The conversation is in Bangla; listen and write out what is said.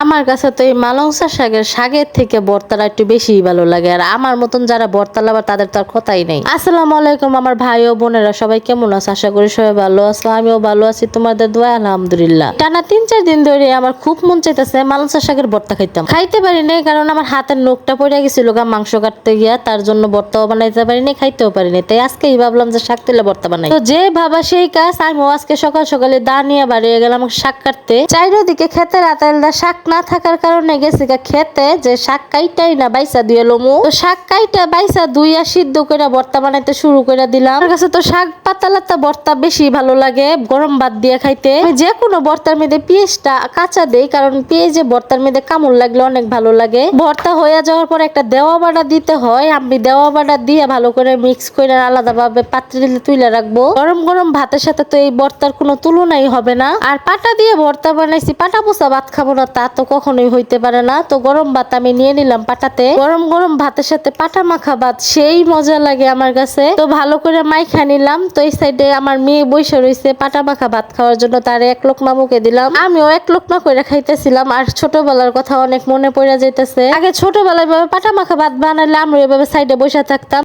আমার কাছে তো এই মালংসা শাকের থেকে ভর্তাটা একটু বেশি ভালো লাগে। আর আমার মতন যারা ভর্তা লাভার তাদের তো আর কথাই নেই। আসসালামু আলাইকুম আমার ভাই ও বোনেরা, সবাই কেমন আছে? আশা করি সবাই ভালো আছো, আমিও ভালো আছি, তোমাদের দোয়া আলহামদুলিল্লাহ। টানা 3-4 দিন ধরে আমার খুব মন চাইতেছে মালংসা শাকের ভর্তা খাইতে পারি নাই, কারণ আমার হাতের নখটা পড়ে গেছিল মাংস কাটতে গিয়া, তার জন্য ভর্তাও বানাইতে পারি নাই, খাইতেও পারি নাই। তাই আজকেই ভাবলাম যে শাক তুলে ভর্তা বানাই। তো যে ভাবা সেই কাজ, আমিও আজকে সকাল সকালে দা নিয়ে বাড়িয়ে গেলাম শাক কাটতে। চারিদিকে ক্ষেতের আতালদা শাক না থাকার কারণে গেছি খেতে যে শাক কাইটাই না বাইসা দিয়ে লমু। তো শাক কাইটা বাইসা ধুইয়া সিদ্ধ করে ভর্তা বানাইতে শুরু করে দিলাম। আমার কাছে তো শাক পাতালাতা ভর্তা বেশি ভালো লাগে গরম ভাত দিয়ে খাইতে। যে কোনো ভর্তার মধ্যে পেঁয়াজটা কাঁচা দেই, কারণ পেঁয়াজে ভর্তার মধ্যে কামড় লাগলে অনেক ভালো লাগে। ভর্তা হয়ে যাওয়ার পর একটা দেওয়া বাটা দিতে হয়, আমি দেওয়া বাটা দিয়ে ভালো করে মিক্স করে আলাদাভাবে পাত্রে তুলে রাখবো। গরম গরম ভাতের সাথে তো এই ভর্তার কোনো তুলনাই হবে না। আর পাটা দিয়ে ভর্তা বানাইছি, পাটা পোষা ভাত খাবো না তা তো কখনোই হইতে পারে না। তো গরম ভাত আমি নিয়ে নিলাম পাটাতে। গরম গরম ভাতের সাথে পাটা মাখা ভাত সেই মজা লাগে আমার কাছে। তো ভালো করে মাইখা নিলাম। তো এই সাইডে আমার মেয়ে বসে রয়েছে পাটা মাখা ভাত খাওয়ার জন্য, তার এক লোকমা মুখে দিলাম, আমিও এক লোকমা করে খাইতেছিলাম। আর ছোটবেলার কথা অনেক মনে পড়ে যাইতেছে। আগে ছোটবেলায় পাটা মাখা ভাত বানালে আমরা এভাবে সাইডে বসে থাকতাম।